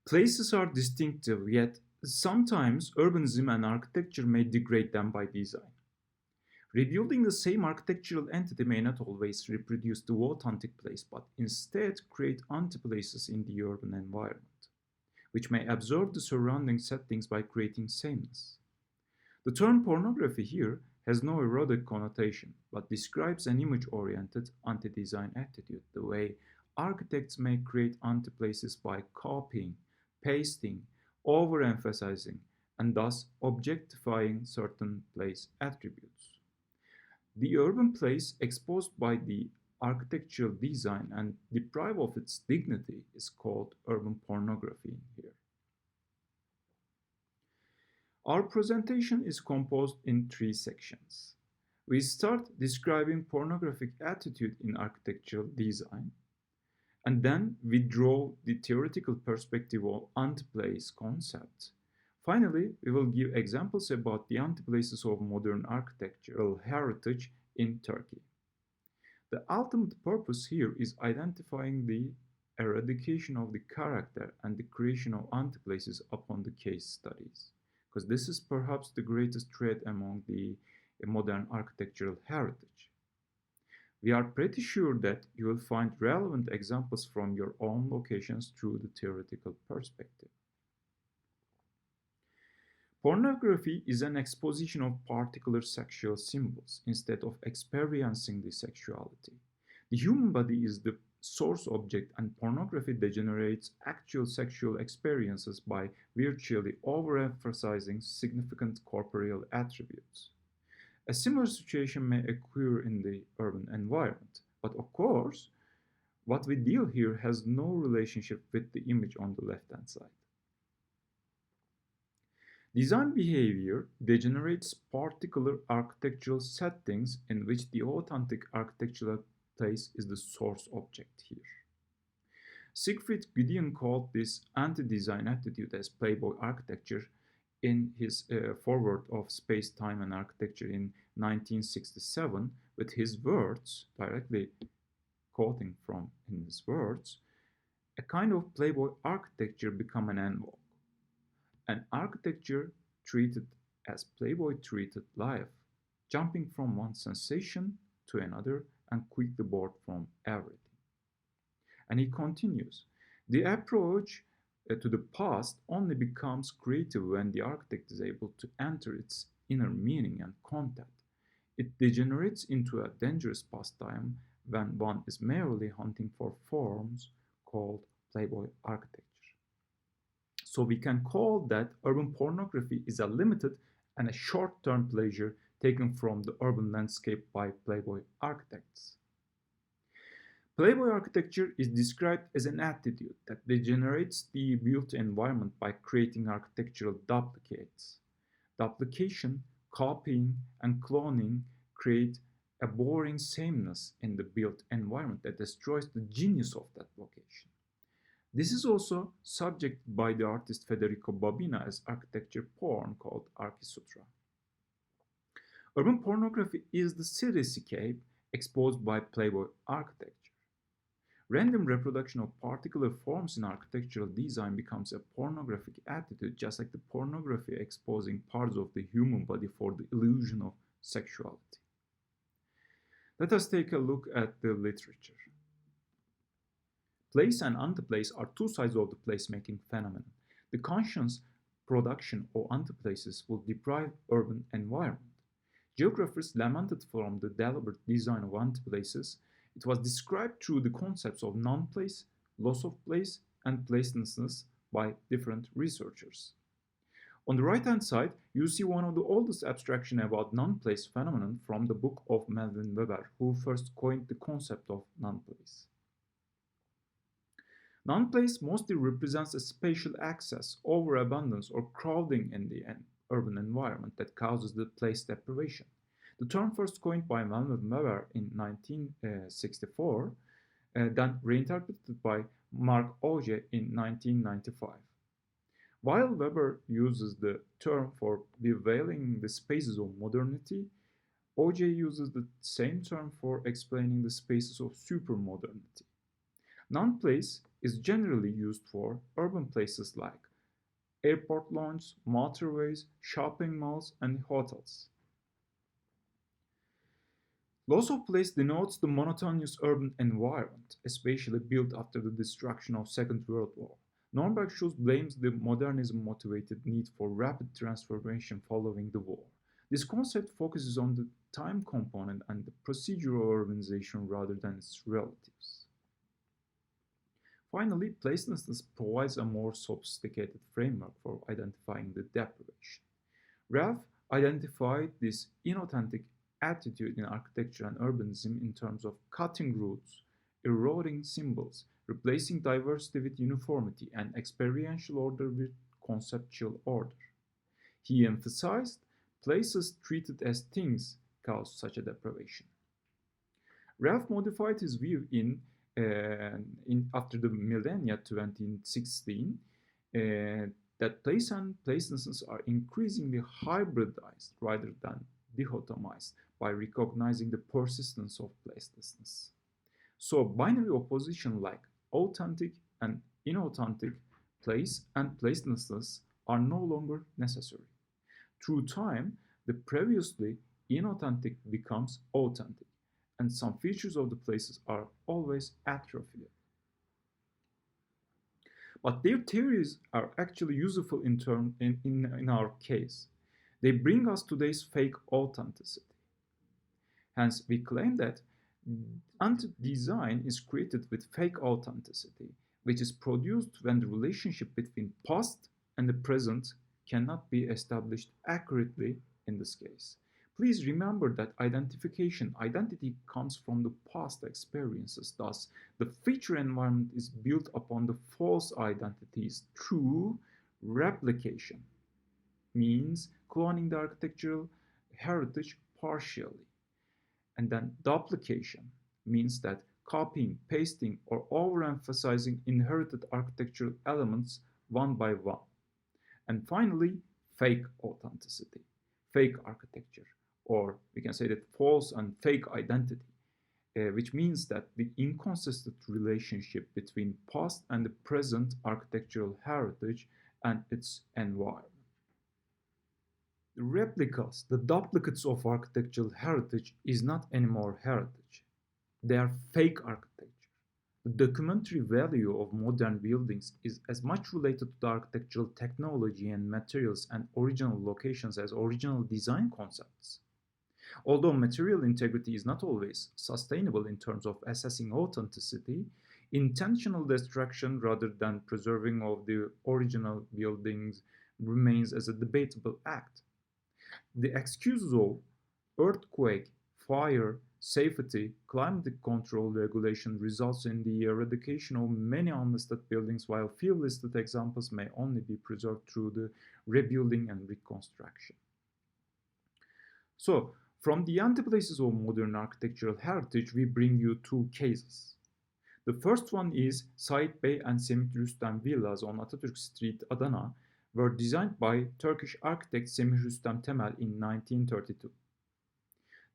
Places are distinctive, yet sometimes urbanism and architecture may degrade them by design. Rebuilding the same architectural entity may not always reproduce the authentic place, but instead create anti-places in the urban environment, which may absorb the surrounding settings by creating sameness. The term pornography here has no erotic connotation, but describes an image-oriented anti-design attitude, the way architects may create anti-places by copying, pasting, overemphasizing, and thus objectifying certain place attributes. The urban place exposed by the architectural design and deprived of its dignity is called urban pornography here. Our presentation is composed in three sections. We start describing pornographic attitude in architectural design, and then we draw the theoretical perspective of anti-place concept. Finally, we will give examples about the anti-places of modern architectural heritage in Turkey. The ultimate purpose here is identifying the eradication of the character and the creation of anti-places upon the case studies, because this is perhaps the greatest threat among the modern architectural heritage. We are pretty sure that you will find relevant examples from your own locations through the theoretical perspective. Pornography is an exposition of particular sexual symbols instead of experiencing the sexuality. The human body is the source object, and pornography degenerates actual sexual experiences by virtually overemphasizing significant corporeal attributes. A similar situation may occur in the urban environment, but of course, what we deal here has no relationship with the image on the left-hand side. Design behavior degenerates particular architectural settings in which the authentic architectural place is the source object here. Siegfried Gideon called this anti-design attitude as Playboy architecture in his foreword of Space, Time and Architecture in 1967 with his words, directly quoting from in his words, a kind of Playboy architecture become an en vogue. An architecture treated as Playboy treated life, jumping from one sensation to another and quickly bored from everything. And he continues, the approach to the past only becomes creative when the architect is able to enter its inner meaning and content. It degenerates into a dangerous pastime when one is merely hunting for forms called Playboy architecture. So we can call that urban pornography is a limited and a short-term pleasure taken from the urban landscape by Playboy architects. Playboy architecture is described as an attitude that degenerates the built environment by creating architectural duplicates. Duplication, copying, and cloning create a boring sameness in the built environment that destroys the genius of that location. This is also subjected by the artist Federico Bobina as architecture porn called Archisutra. Urban pornography is the cityscape exposed by Playboy architecture. Random reproduction of particular forms in architectural design becomes a pornographic attitude, just like the pornography exposing parts of the human body for the illusion of sexuality. Let us take a look at the literature. Place and antiplace are two sides of the placemaking phenomenon. The conscious production of antiplaces will deprive urban environment. Geographers lamented from the deliberate design of antiplaces. It was described through the concepts of non-place, loss of place, and placelessness by different researchers. On the right-hand side, you see one of the oldest abstractions about non-place phenomenon from the book of Melvin Weber, who first coined the concept of non-place. Non-place mostly represents a spatial excess, overabundance, or crowding in the urban environment that causes the place deprivation. The term first coined by Melvin Weber in 1964, then reinterpreted by Mark Auger in 1995. While Weber uses the term for bewailing the spaces of modernity, Auger uses the same term for explaining the spaces of supermodernity. Non-place is generally used for urban places like airport lawns, motorways, shopping malls, and hotels. Loss of place denotes the monotonous urban environment, especially built after the destruction of Second World War. Nürnberg Schulz blames the modernism-motivated need for rapid transformation following the war. This concept focuses on the time component and the procedural urbanization rather than its relatives. Finally, placelessness provides a more sophisticated framework for identifying the deprivation. Ralph identified this inauthentic attitude in architecture and urbanism in terms of cutting roots, eroding symbols, replacing diversity with uniformity, and experiential order with conceptual order. He emphasized places treated as things cause such a deprivation. Ralph modified his view in after the millennia 2016 that place and placelessness are increasingly hybridized rather than dichotomized by recognizing the persistence of placelessness. So binary opposition like authentic and inauthentic, place and placelessness are no longer necessary. Through time, the previously inauthentic becomes authentic, and some features of the places are always atrophied. But their theories are actually useful in our case. They bring us today's fake authenticity. Hence, we claim that anti-design is created with fake authenticity, which is produced when the relationship between past and the present cannot be established accurately in this case. Please remember that identity comes from the past experiences. Thus, the future environment is built upon the false identities through replication, means cloning the architectural heritage partially. And then duplication means that copying, pasting, or overemphasizing inherited architectural elements one by one. And finally, fake authenticity, fake architecture, or we can say that false and fake identity, which means that the inconsistent relationship between past and the present architectural heritage and its environment. The replicas, the duplicates of architectural heritage is not anymore heritage. They are fake architecture. The documentary value of modern buildings is as much related to the architectural technology and materials and original locations as original design concepts. Although material integrity is not always sustainable in terms of assessing authenticity, intentional destruction rather than preserving of the original buildings remains as a debatable act. The excuses of earthquake, fire, safety, climate control regulation results in the eradication of many unlisted buildings, while few listed examples may only be preserved through the rebuilding and reconstruction. So, from the antiplaces of modern architectural heritage, we bring you two cases. The first one is Said Bey and Semih Rüstem villas on Atatürk Street, Adana, were designed by Turkish architect Semih Rüstem Temel in 1932.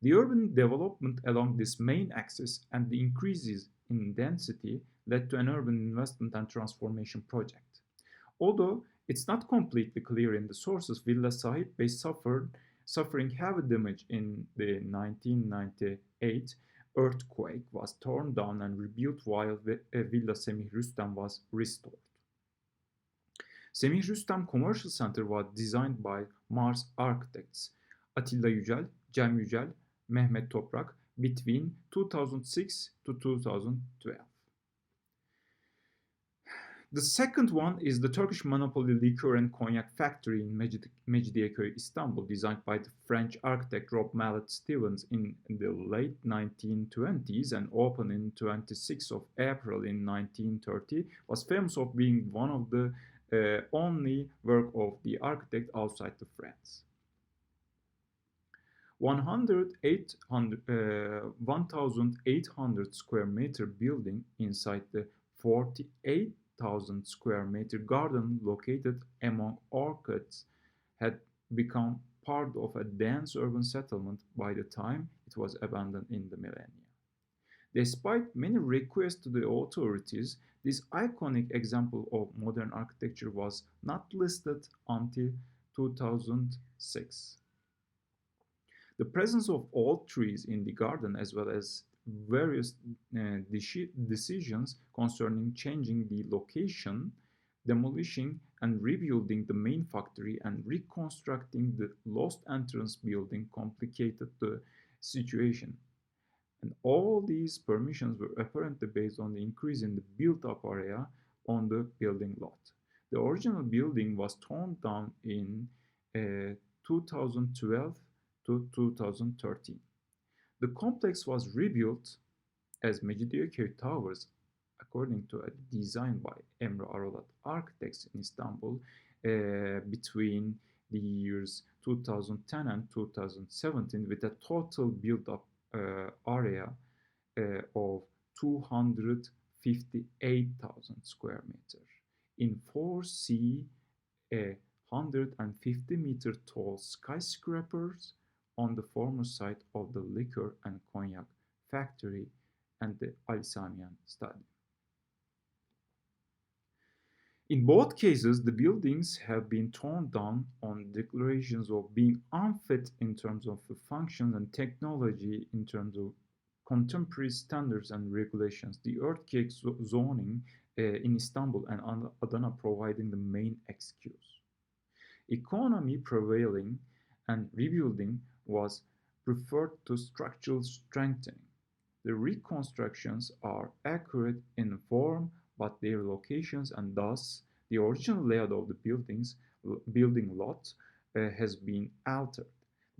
The urban development along this main axis and the increases in density led to an urban investment and transformation project. Although it's not completely clear in the sources, Villa Sahip Bey suffering heavy damage in the 1998 earthquake was torn down and rebuilt while Villa Semih Rüstem was restored. Semih Rüstem Commercial Center was designed by Mars architects Atilla Yücel, Cem Yücel, Mehmet Toprak between 2006 to 2012. The second one is the Turkish monopoly liquor and cognac factory in Mecidiyeköy, Istanbul, designed by the French architect Rob Mallet Stevens in the late 1920s and opened in 26th of April in 1930, was famous for being one of the only work of the architect outside of France. 1,800 square meter building inside the 48,000 square meter garden located among orchards had become part of a dense urban settlement by the time it was abandoned in the millennia. Despite many requests to the authorities, This iconic example of modern architecture was not listed until 2006. The presence of old trees in the garden, as well as various decisions concerning changing the location, demolishing and rebuilding the main factory, and reconstructing the lost entrance building, complicated the situation. And all these permissions were apparently based on the increase in the built-up area on the building lot. The original building was torn down in 2012 to 2013. The complex was rebuilt as Mecidiyeköy Towers, according to a design by Emre Aralat architects in Istanbul between the years 2010 and 2017, with a total built-up area of 258,000 square meters in 4C, 150-meter tall skyscrapers on the former site of the liquor and cognac factory and the Ali Samiyan Stadium. In both cases, the buildings have been torn down on declarations of being unfit in terms of the function and technology, in terms of contemporary standards and regulations, the earthquake zoning in Istanbul and Adana providing the main excuse. Economy prevailing and rebuilding was preferred to structural strengthening. The reconstructions are accurate in form, but their locations and thus the original layout of the building lot has been altered.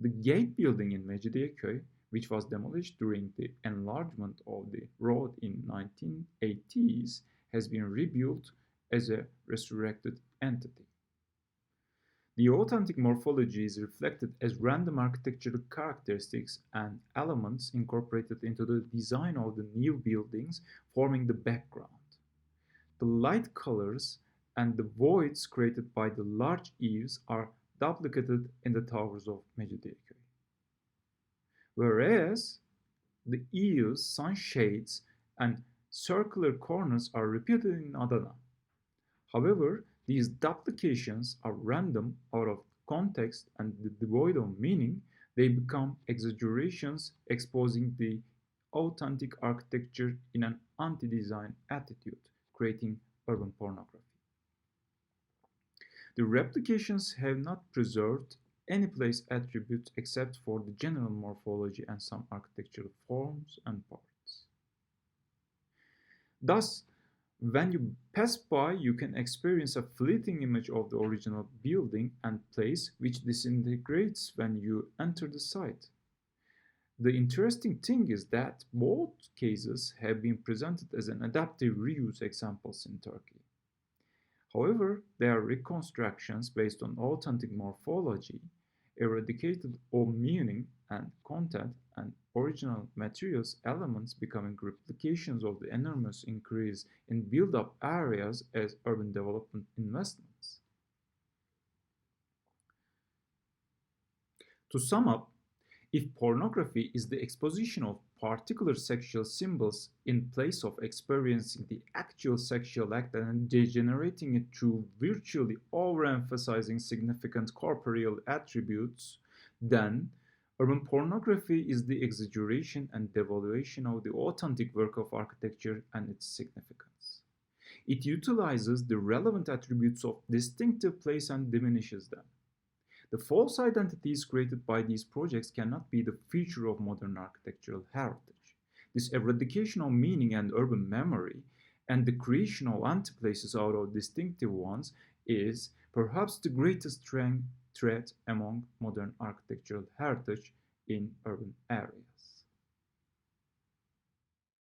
The gate building in Mecidiyeköy, which was demolished during the enlargement of the road in 1980s, has been rebuilt as a resurrected entity. The authentic morphology is reflected as random architectural characteristics and elements incorporated into the design of the new buildings, forming the background. The light colors and the voids created by the large eaves are duplicated in the towers of Mecidiyeköy. Whereas the eaves, sunshades, and circular corners are repeated in Adana. However, these duplications are random, out of context, and devoid of meaning. They become exaggerations, exposing the authentic architecture in an anti-design attitude, creating urban pornography. The replications have not preserved any place attributes except for the general morphology and some architectural forms and parts. Thus, when you pass by, you can experience a fleeting image of the original building and place, which disintegrates when you enter the site. The interesting thing is that both cases have been presented as an adaptive reuse examples in Turkey. However, they are reconstructions based on authentic morphology, eradicated all meaning and content, and original materials elements becoming replications of the enormous increase in build-up areas as urban development investments. To sum up, if pornography is the exposition of particular sexual symbols in place of experiencing the actual sexual act and degenerating it through virtually overemphasizing significant corporeal attributes, then urban pornography is the exaggeration and devaluation of the authentic work of architecture and its significance. It utilizes the relevant attributes of distinctive place and diminishes them. The false identities created by these projects cannot be the feature of modern architectural heritage. This eradication of meaning and urban memory and the creation of antiplaces out of distinctive ones is perhaps the greatest threat among modern architectural heritage in urban areas.